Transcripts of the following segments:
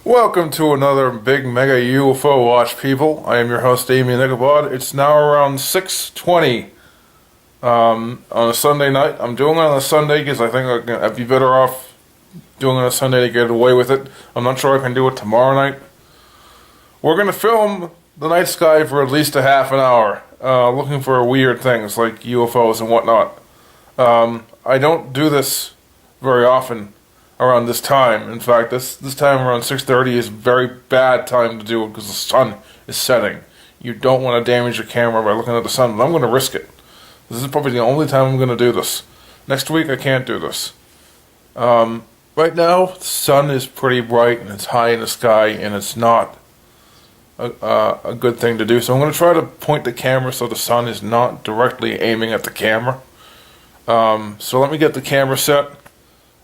Welcome to another big mega UFO watch, people. I am your host, M.U.P.H.A.R.T. It's now around 6:20 on a Sunday night. I'm doing it on a Sunday because I think I'd be better off doing it on a Sunday to get away with it. I'm not sure I can do it tomorrow night. We're going to film the night sky for at least a half an hour, looking for weird things like UFOs and whatnot. I don't do this very often around this time. In fact, this time around 6:30 is a very bad time to do it because the sun is setting. You don't want to damage your camera by looking at the sun, but I'm going to risk it. This is probably the only time I'm going to do this. Next week I can't do this. Right now, the sun is pretty bright and it's high in the sky, and it's not a good thing to do. So I'm going to try to point the camera so the sun is not directly aiming at the camera. So let me get the camera set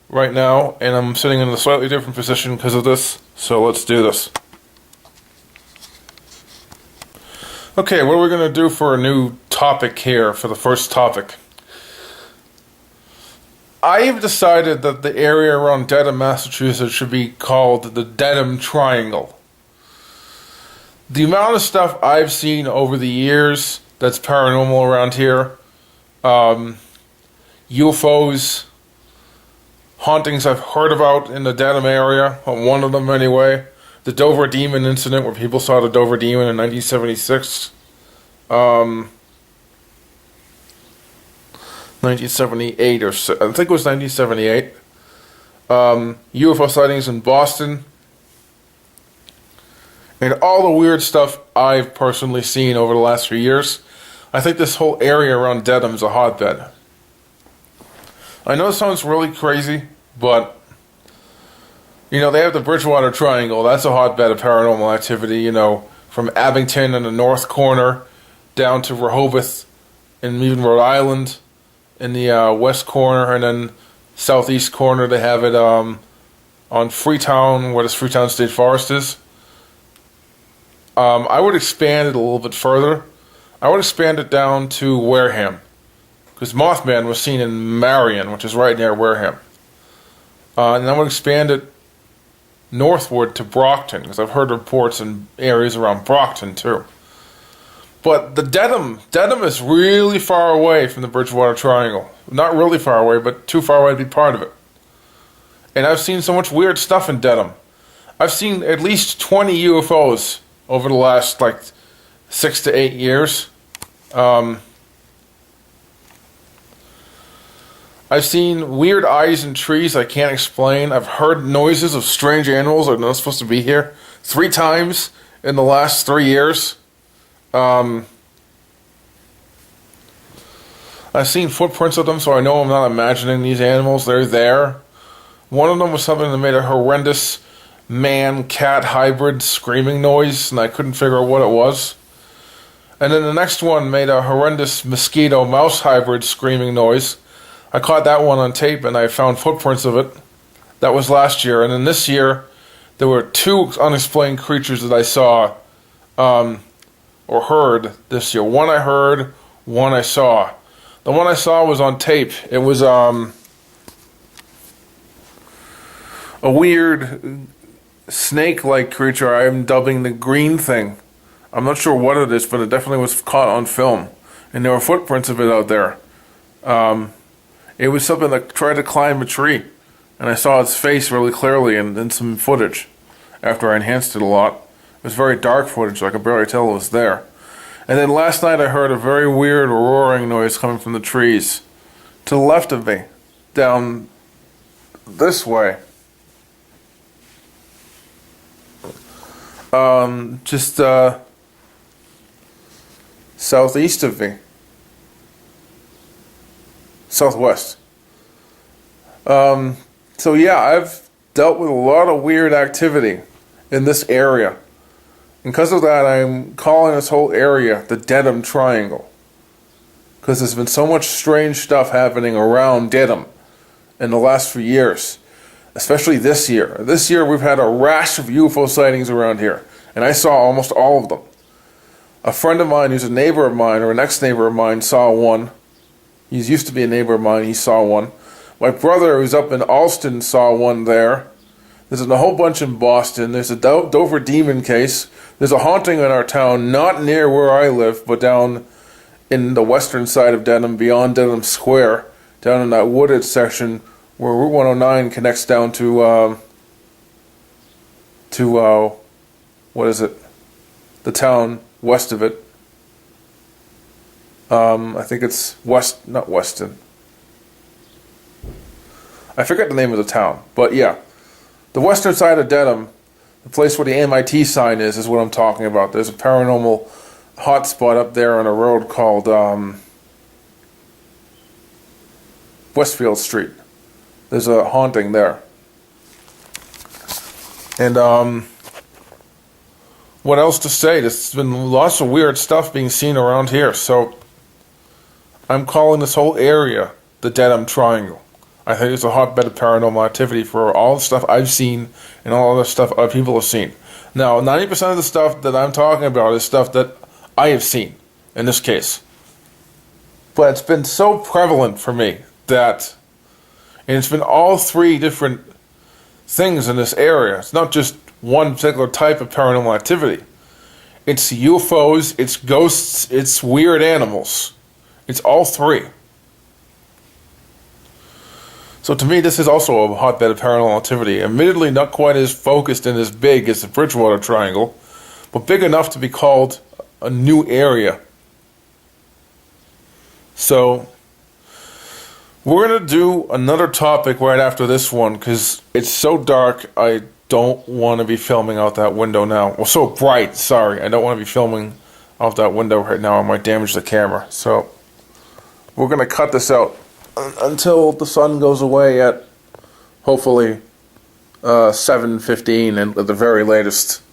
right now, and I'm sitting in a slightly different position because of this, so let's do this. Okay, what are we going to do for a new topic here for the first topic? I have decided that the area around Dedham, Massachusetts should be called the Dedham Triangle. The amount of stuff I've seen over the years that's paranormal around here, UFOs, hauntings I've heard about in the Dedham area, one of them anyway, the Dover Demon incident where people saw the Dover Demon in 1976, 1978 or so, I think it was 1978, UFO sightings in Boston, and all the weird stuff I've personally seen over the last few years. I think this whole area around Dedham is a hotbed. I know it sounds really crazy, but, you know, they have the Bridgewater Triangle. That's a hotbed of paranormal activity, you know, from Abington in the north corner down to Rehoboth and even Rhode Island in the west corner, and then southeast corner they have it on Freetown, where this Freetown State Forest is. I would expand it a little bit further. I would expand it down to Wareham, because Mothman was seen in Marion, which is right near Wareham. And I would expand it northward to Brockton, because I've heard reports in areas around Brockton too. But the Dedham is really far away from the Bridgewater Triangle. Not really far away, but too far away to be part of it. And I've seen so much weird stuff in Dedham. I've seen at least 20 UFOs over the last, 6 to 8 years. I've seen weird eyes in trees I can't explain. I've heard noises of strange animals that are not supposed to be here 3 times in the last 3 years. I've seen footprints of them, so I know I'm not imagining these animals. They're there. One of them was something that made a horrendous man-cat hybrid screaming noise, and I couldn't figure out what it was. And then the next one made a horrendous mosquito-mouse hybrid screaming noise. I caught that one on tape, and I found footprints of it. That was last year. And then this year, there were 2 unexplained creatures that I saw or heard this year. One I heard, one I saw. The one I saw was on tape. It was a weird snake-like creature I'm dubbing the green thing. I'm not sure what it is, but it definitely was caught on film. And there were footprints of it out there. It was something that tried to climb a tree, and I saw its face really clearly in some footage after I enhanced it a lot. It was very dark footage, so I could barely tell it was there. And then last night I heard a very weird roaring noise coming from the trees to the left of me, down this way. Just southeast of me. Southwest. So yeah, I've dealt with a lot of weird activity in this area. And because of that, I'm calling this whole area the Dedham Triangle. Because there's been so much strange stuff happening around Dedham in the last few years. Especially this year. This year we've had a rash of UFO sightings around here. And I saw almost all of them. A friend of mine who's a neighbor of mine, or an ex-neighbor of mine, saw one. He used to be a neighbor of mine, he saw one. My brother, who's up in Alston, saw one there. There's a whole bunch in Boston. There's a Dover demon case. There's a haunting in our town, not near where I live, but down in the western side of Dedham, beyond Dedham Square, down in that wooded section where Route 109 connects down to what is it? The town west of it. I think it's not Weston. I forget the name of the town, but yeah. The western side of Dedham, the place where the MIT sign is what I'm talking about. There's a paranormal hotspot up there on a road called Westfield Street. There's a haunting there. And what else to say? There's been lots of weird stuff being seen around here, so I'm calling this whole area the Dedham Triangle. I think it's a hotbed of paranormal activity for all the stuff I've seen and all the stuff other people have seen. Now, 90% of the stuff that I'm talking about is stuff that I have seen, in this case. But it's been so prevalent for me that, and it's been all three different things in this area. It's not just one particular type of paranormal activity. It's UFOs, it's ghosts, it's weird animals. It's all three. So to me, this is also a hotbed of paranormal activity. Admittedly, not quite as focused and as big as the Bridgewater Triangle, but big enough to be called a new area. So we're going to do another topic right after this one, because it's so dark, I don't want to be filming out that window now. Well, so bright, sorry. I don't want to be filming out that window right now. I might damage the camera. So we're going to cut this out until the sun goes away at, hopefully, 7:15 and at the very latest.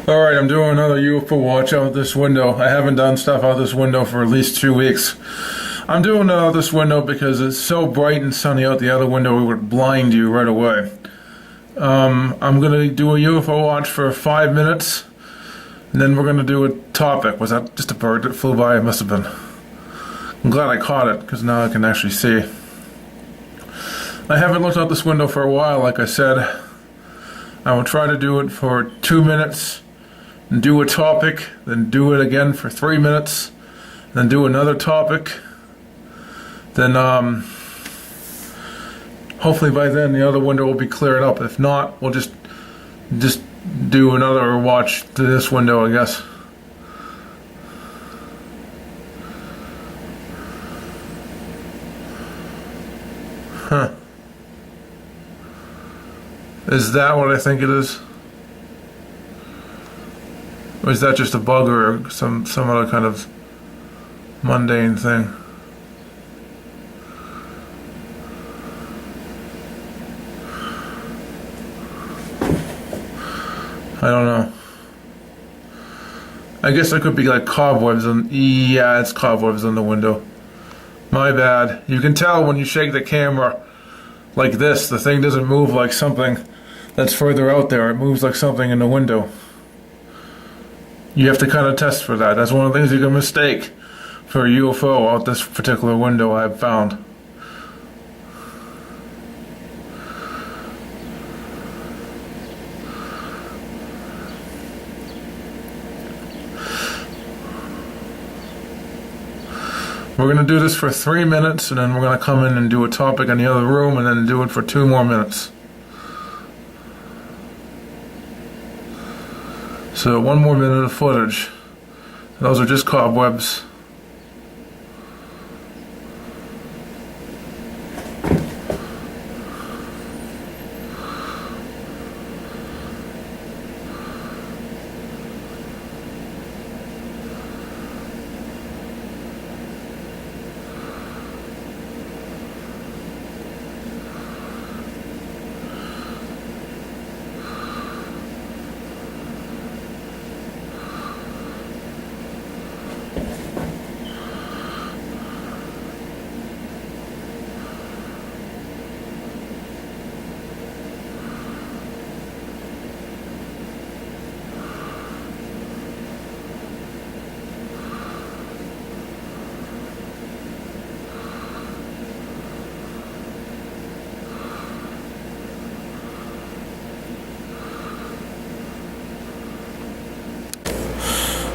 Alright, I'm doing another UFO watch out this window. I haven't done stuff out this window for at least 2 weeks. I'm doing it out this window because it's so bright and sunny out the other window it would blind you right away. I'm going to do a UFO watch for 5 minutes, and then we're going to do a topic. Was that just a bird that flew by? It must have been. I'm glad I caught it, because now I can actually see. I haven't looked out this window for a while, like I said. I will try to do it for 2 minutes, and do a topic, then do it again for 3 minutes, then do another topic. Then, hopefully by then the other window will be cleared up. If not, we'll just do another watch to this window, I guess. Huh. Is that what I think it is? Or is that just a bug or some other kind of mundane thing? I don't know. I guess there could be like cobwebs on. Yeah, it's cobwebs on the window. My bad. You can tell when you shake the camera like this, the thing doesn't move like something that's further out there. It moves like something in the window. You have to kind of test for that. That's one of the things you can mistake for a UFO out this particular window I've found. We're going to do this for 3 minutes, and then we're going to come in and do a topic in the other room, and then do it for 2 more minutes. So 1 more minute of footage. Those are just cobwebs.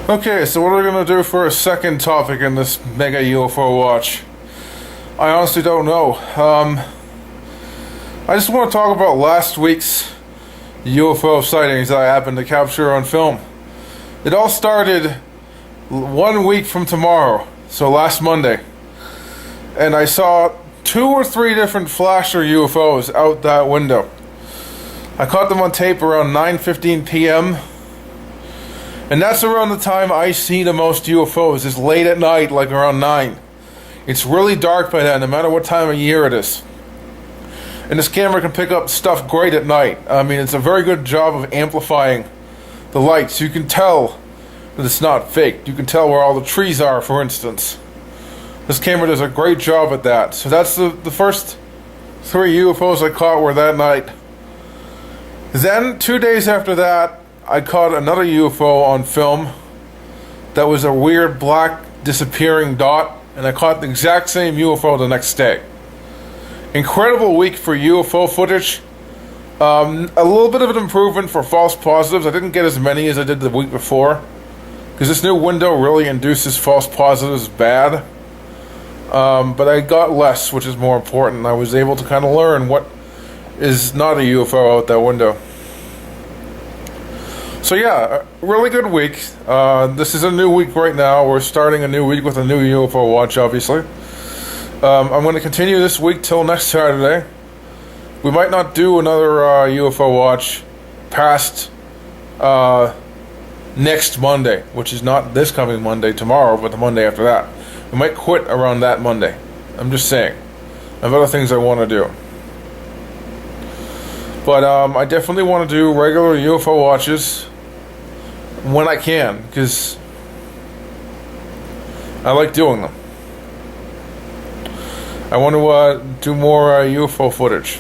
Okay, so what are we gonna do for a second topic in this mega UFO watch? I honestly don't know. I just want to talk about last week's UFO sightings that I happened to capture on film. It all started 1 week from tomorrow, so last Monday. And I saw 2 or 3 different flasher UFOs out that window. I caught them on tape around 9:15 p.m. And that's around the time I see the most UFOs, is late at night, like around 9. It's really dark by then, no matter what time of year it is. And this camera can pick up stuff great at night. I mean, it's a very good job of amplifying the lights. You can tell that it's not fake. You can tell where all the trees are, for instance. This camera does a great job at that. So that's the first 3 UFOs I caught were that night. Then, 2 days after that, I caught another UFO on film that was a weird black disappearing dot, and I caught the exact same UFO the next day. Incredible week for UFO footage. A little bit of an improvement for false positives. I didn't get as many as I did the week before, because this new window really induces false positives bad. But I got less, which is more important. I was able to kind of learn what is not a UFO out that window. So yeah, a really good week. This is a new week right now. We're starting a new week with a new UFO watch, obviously. I'm going to continue this week till next Saturday. We might not do another UFO watch past next Monday, which is not this coming Monday tomorrow, but the Monday after that. We might quit around that Monday. I'm just saying. I have other things I want to do. But I definitely want to do regular UFO watches when I can, because I like doing them. I want to do more UFO footage.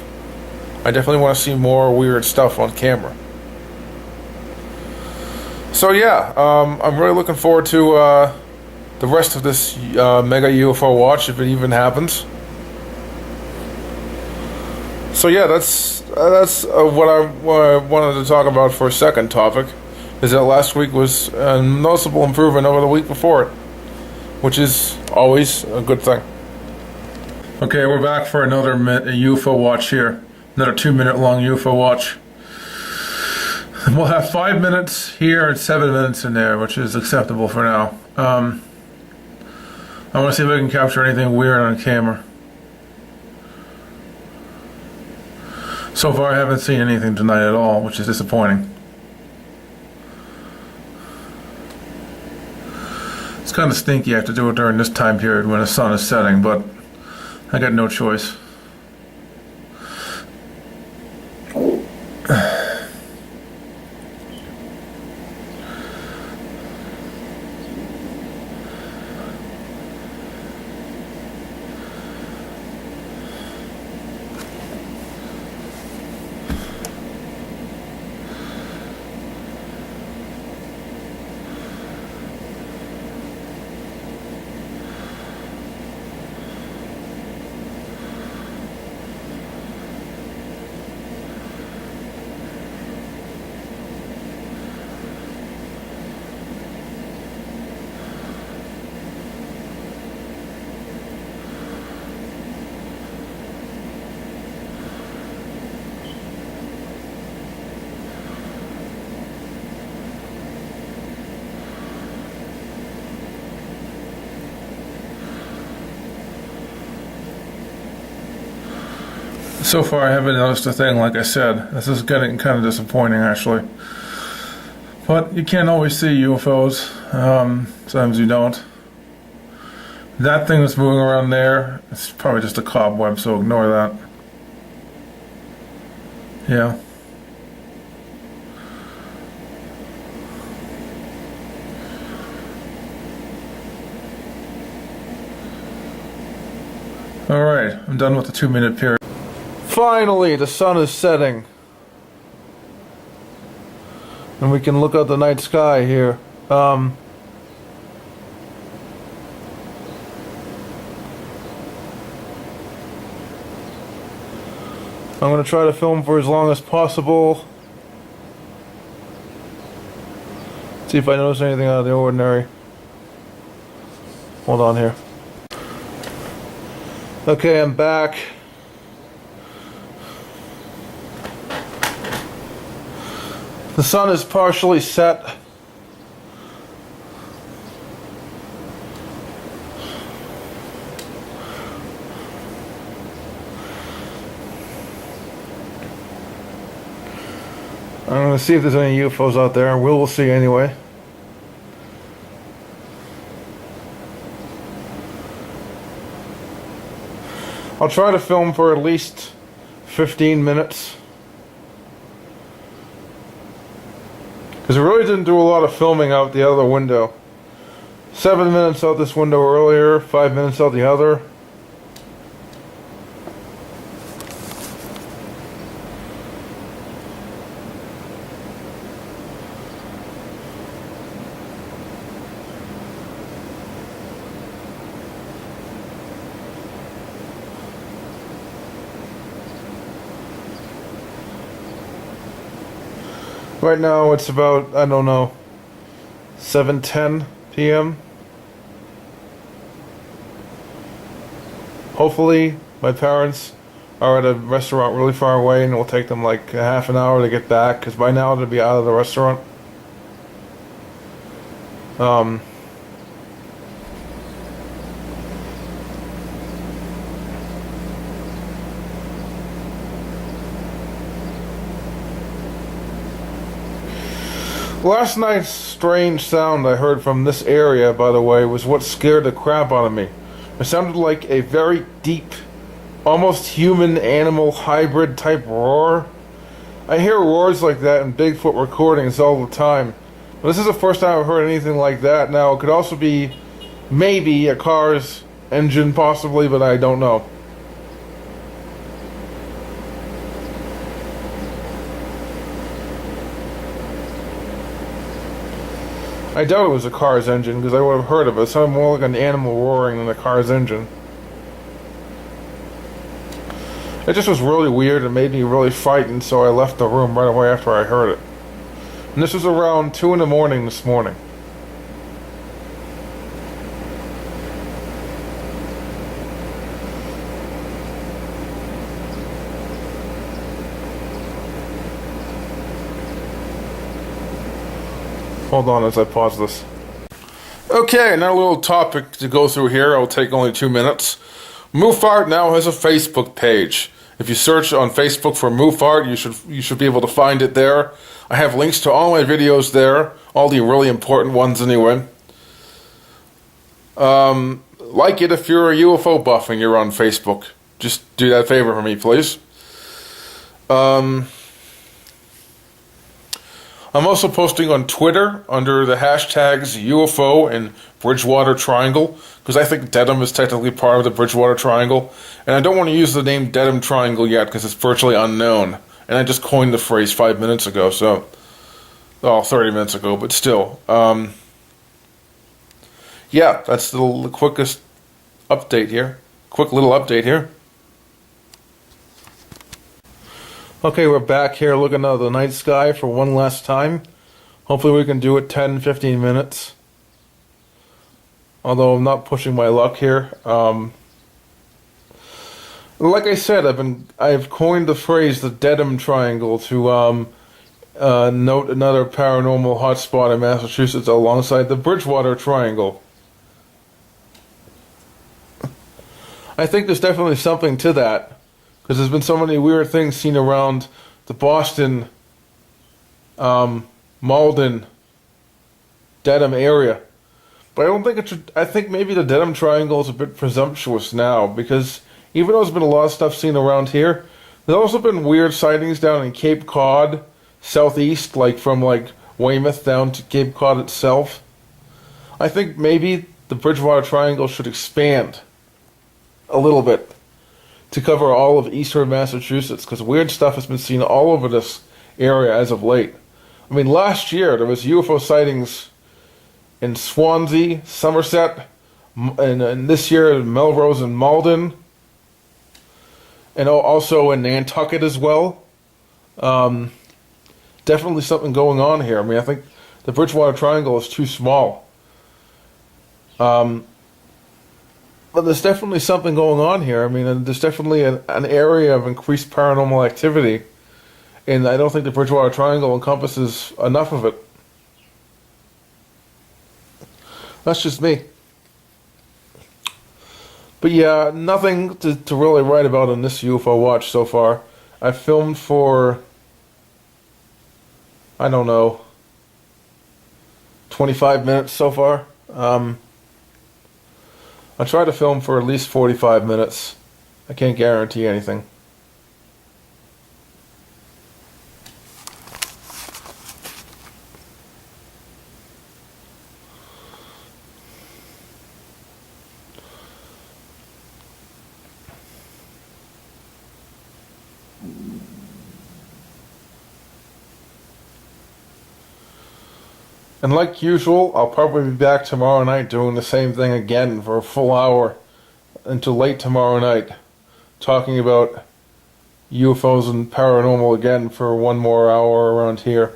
I definitely want to see more weird stuff on camera. So yeah, I'm really looking forward to the rest of this mega UFO watch, if it even happens. So yeah, that's what I wanted to talk about for a second topic, is that last week was a noticeable improvement over the week before it, which is always a good thing. Okay, we're back for another UFO watch here. Another 2-minute long UFO watch. We'll have 5 minutes here and 7 minutes in there, which is acceptable for now. I want to see if I can capture anything weird on camera. So far I haven't seen anything tonight at all, which is disappointing. It's kind of stinky I have to do it during this time period when the sun is setting, but I got no choice. So far I haven't noticed a thing, like I said. This is getting kind of disappointing, actually. But you can't always see UFOs. Sometimes you don't. That thing that's moving around there, it's probably just a cobweb, so ignore that. Yeah. Alright, I'm done with the 2-minute period. Finally, the sun is setting. And we can look at the night sky here. I'm going to try to film for as long as possible. See if I notice anything out of the ordinary. Hold on here. Okay, I'm back. The sun is partially set. I'm going to see if there's any UFOs out there. We'll see anyway. I'll try to film for at least 15 minutes. Because I really didn't do a lot of filming out the other window. 7 minutes out this window earlier, 5 minutes out the other. Right now it's about, I don't know, 7:10 p.m. Hopefully my parents are at a restaurant really far away and it will take them like a half an hour to get back, because by now they'll be out of the restaurant. Last night's strange sound I heard from this area, by the way, was what scared the crap out of me. It sounded like a very deep, almost human-animal hybrid type roar. I hear roars like that in Bigfoot recordings all the time. But this is the first time I've heard anything like that. Now, it could also be maybe a car's engine, possibly, but I don't know. I doubt it was a car's engine, because I would have heard of it. It sounded more like an animal roaring than a car's engine. It just was really weird and made me really frightened, so I left the room right away after I heard it. And this was around 2 in the morning this morning. Hold on as I pause this. Okay, now a little topic to go through here. It'll take only 2 minutes. M.U.P.H.A.R.T now has a Facebook page. If you search on Facebook for M.U.P.H.A.R.T, you should be able to find it there. I have links to all my videos there, all the really important ones anyway. Like it if you're a UFO buff and you're on Facebook. Just do that favor for me, please. I'm also posting on Twitter under the hashtags UFO and Bridgewater Triangle, because I think Dedham is technically part of the Bridgewater Triangle, and I don't want to use the name Dedham Triangle yet because it's virtually unknown, and I just coined the phrase 5 minutes ago, so, well, 30 minutes ago, but still. Yeah, that's the quickest update here. Quick little update here. Okay, we're back here looking at the night sky for one last time. Hopefully we can do it 10-15 minutes. Although I'm not pushing my luck here. Like I said, I've coined the phrase the Dedham Triangle to note another paranormal hotspot in Massachusetts alongside the Bridgewater Triangle. I think there's definitely something to that. Because there's been so many weird things seen around the Boston, Malden, Dedham area. But I don't think it should. I think maybe the Dedham Triangle is a bit presumptuous now, because even though there's been a lot of stuff seen around here, there's also been weird sightings down in Cape Cod, southeast, like from like Weymouth down to Cape Cod itself. I think maybe the Bridgewater Triangle should expand a little bit to cover all of eastern Massachusetts, because weird stuff has been seen all over this area as of late. I mean, last year there was UFO sightings in Swansea, Somerset, and this year in Melrose and Malden, and also in Nantucket as well. Definitely something going on here. I mean, I think The Bridgewater Triangle is too small. Um, but there's definitely something going on here. I mean, and there's definitely an area of increased paranormal activity, and I don't think the Bridgewater Triangle encompasses enough of it. That's just me. But yeah, nothing to really write about in this UFO watch so far. I filmed for, I don't know, 25 minutes so far. I try to film for at least 45 minutes. I can't guarantee anything. And like usual, I'll probably be back tomorrow night doing the same thing again for a full hour until late tomorrow night, talking about UFOs and paranormal again for one more hour around here.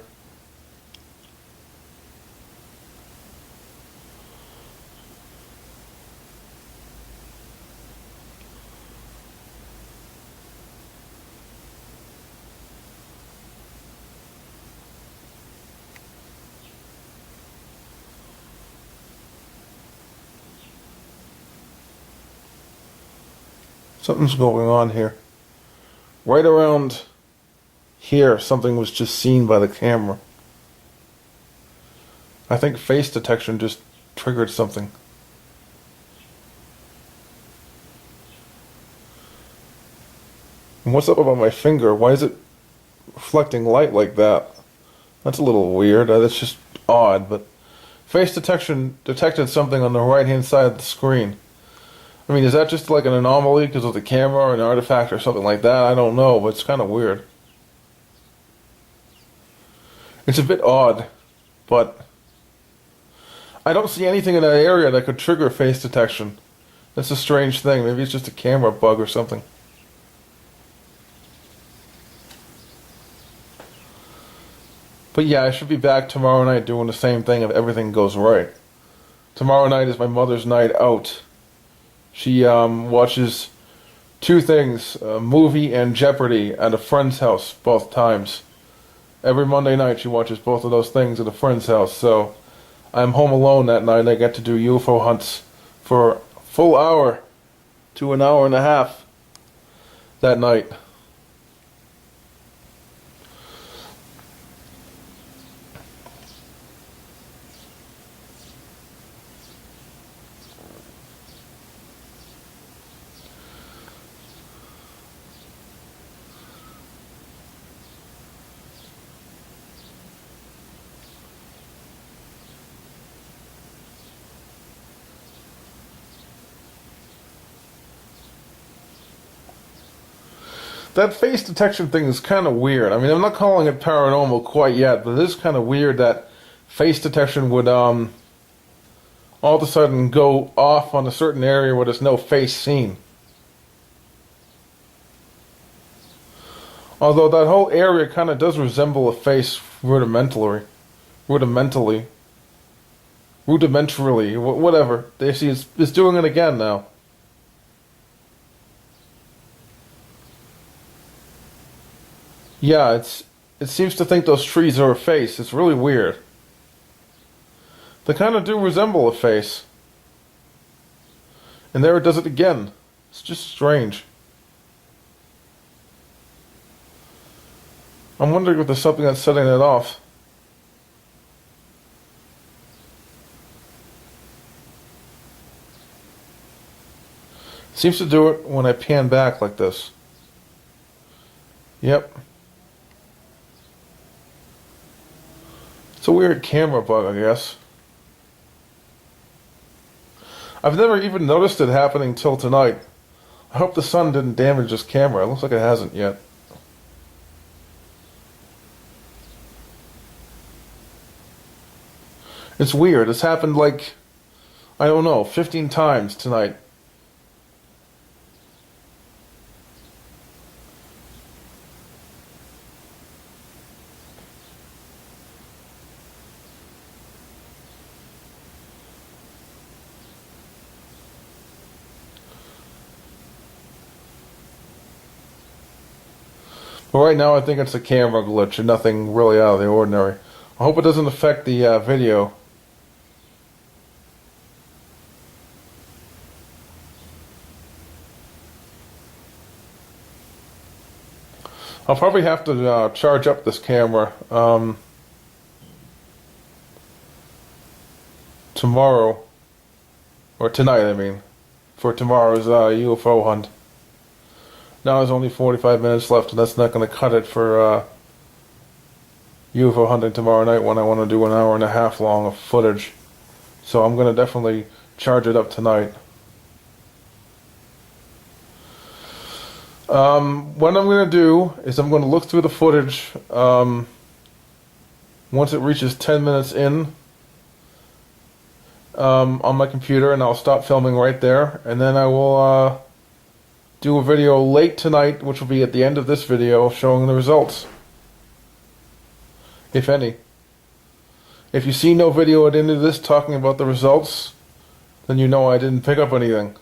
Something's going on here. Right around here, something was just seen by the camera. I think face detection just triggered something. And what's up about my finger? Why is it reflecting light like that? That's a little weird. That's just odd, but face detection detected something on the right-hand side of the screen. I mean, is that just like an anomaly because of the camera or an artifact or something like that? I don't know, but it's kind of weird. It's a bit odd, but I don't see anything in that area that could trigger face detection. That's a strange thing. Maybe it's just a camera bug or something. But yeah, I should be back tomorrow night doing the same thing if everything goes right. Tomorrow night is my mother's night out. She watches two things, a movie and Jeopardy at a friend's house both times. Every Monday night she watches both of those things at a friend's house. So I'm home alone that night. I get to do UFO hunts for a full hour to an hour and a half that night. That face detection thing is kind of weird. I mean, I'm not calling it paranormal quite yet, but it is kind of weird that face detection would all of a sudden go off on a certain area where there's no face seen. Although that whole area kind of does resemble a face rudimentarily, whatever. They see it's doing it again now. Yeah, it seems to think those trees are a face. It's really weird. They kind of do resemble a face. And there it does it again. It's just strange. I'm wondering if there's something that's setting it off. It seems to do it when I pan back like this. Yep. It's a weird camera bug, I guess. I've never even noticed it happening till tonight. I hope the sun didn't damage this camera. It looks like it hasn't yet. It's weird. It's happened like, I don't know, 15 times tonight. But right now I think it's a camera glitch and nothing really out of the ordinary. I hope it doesn't affect the video. I'll probably have to charge up this camera tomorrow, or tonight I mean, for tomorrow's UFO hunt. Now there's only 45 minutes left, and that's not going to cut it for UFO hunting tomorrow night when I want to do an hour and a half long of footage. So I'm going to definitely charge it up tonight. What I'm going to do is I'm going to look through the footage once it reaches 10 minutes in on my computer, and I'll stop filming right there, and then I will do a video late tonight, which will be at the end of this video, showing the results, if any. If you see no video at the end of this talking about the results, then you know I didn't pick up anything.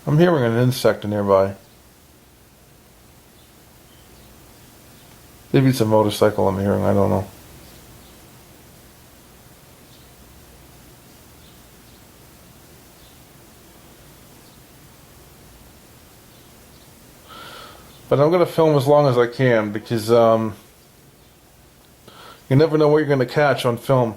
I'm hearing an insect nearby. Maybe it's a motorcycle I'm hearing, I don't know. But I'm going to film as long as I can, because you never know what you're going to catch on film.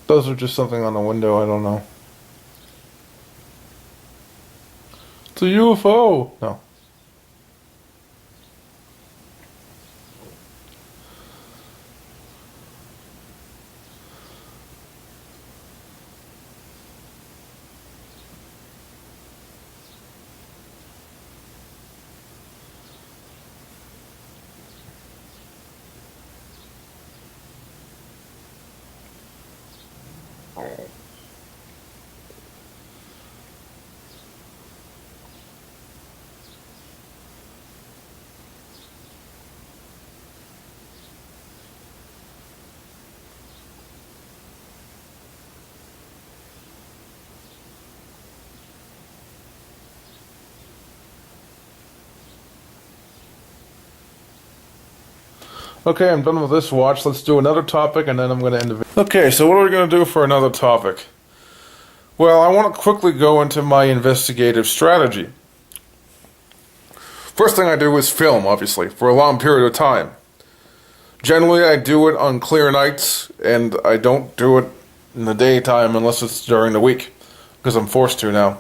Those are just something on the window, I don't know. It's a UFO! No. Okay, I'm done with this watch. Let's do another topic, and then I'm going to end the video. Okay, so what are we going to do for another topic? Well, I want to quickly go into my investigative strategy. First thing I do is film, obviously, for a long period of time. Generally, I do it on clear nights, and I don't do it in the daytime unless it's during the week, because I'm forced to now.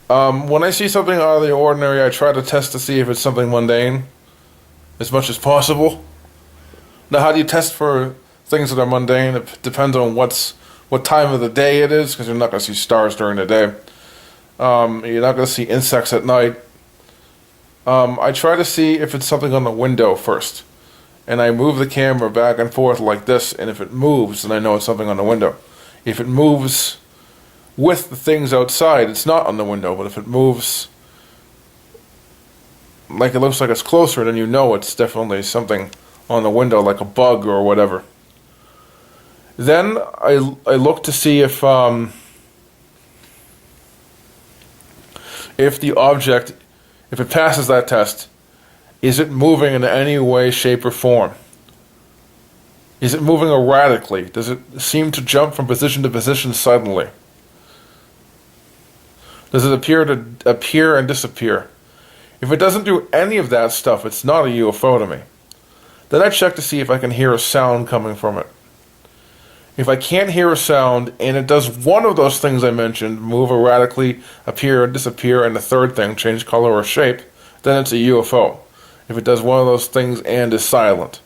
When I see something out of the ordinary, I try to test to see if it's something mundane, as much as possible. Now, how do you test for things that are mundane? It depends on what time of the day it is, because you're not going to see stars during the day. You're not going to see insects at night. I try to see if it's something on the window first, and I move the camera back and forth like this, and if it moves, then I know it's something on the window. If it moves with the things outside, it's not on the window, but if it moves like it looks like it's closer, then you know it's definitely something on the window, like a bug or whatever. Then I look to see if the object, if it passes that test, is it moving in any way, shape, or form? Is it moving erratically? Does it seem to jump from position to position suddenly? Does it appear and disappear? If it doesn't do any of that stuff, it's not a UFO to me. Then I check to see if I can hear a sound coming from it. If I can't hear a sound, and it does one of those things I mentioned, move erratically, appear, disappear, and the third thing, change color or shape, then it's a UFO. If it does one of those things and is silent.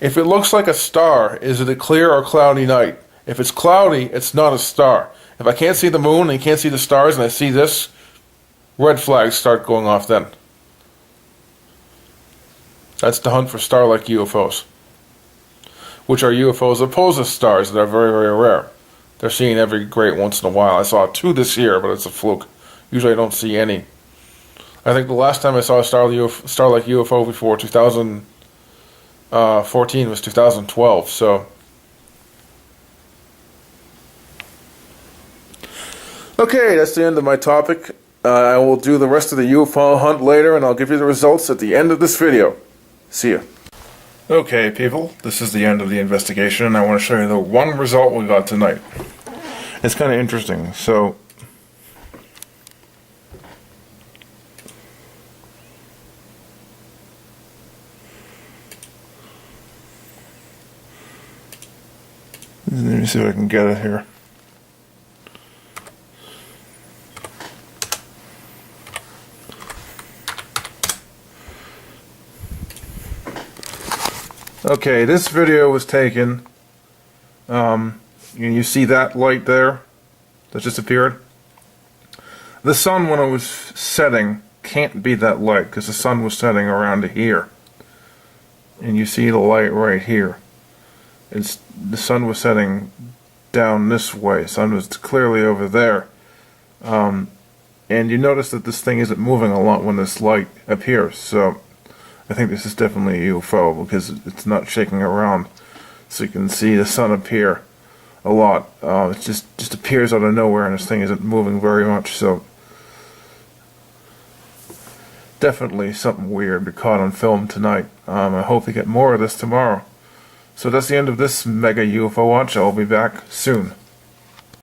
If it looks like a star, is it a clear or cloudy night? If it's cloudy, it's not a star. If I can't see the moon and can't see the stars and I see this, red flags start going off then. That's the hunt for star-like UFOs, which are UFOs opposed to stars that are very, very rare. They're seen every great once in a while. I saw 2 this year, but it's a fluke. Usually I don't see any. I think the last time I saw a star-like UFO before 2014 was 2012, so... Okay, that's the end of my topic. I will do the rest of the UFO hunt later, and I'll give you the results at the end of this video. See ya. Okay, people, this is the end of the investigation, and I want to show you the one result we got tonight. It's kind of interesting, so... Let me see if I can get it here. Okay, this video was taken, you see that light there that just appeared? The sun, when it was setting, can't be that light because the sun was setting around here. And you see the light right here. The sun was setting down this way. The sun was clearly over there. And you notice that this thing isn't moving a lot when this light appears, so I think this is definitely a UFO because it's not shaking around, so you can see the sun appear a lot. It just appears out of nowhere, and this thing isn't moving very much. So definitely something weird we caught on film tonight. I hope to get more of this tomorrow. So that's the end of this mega UFO watch. I'll be back soon.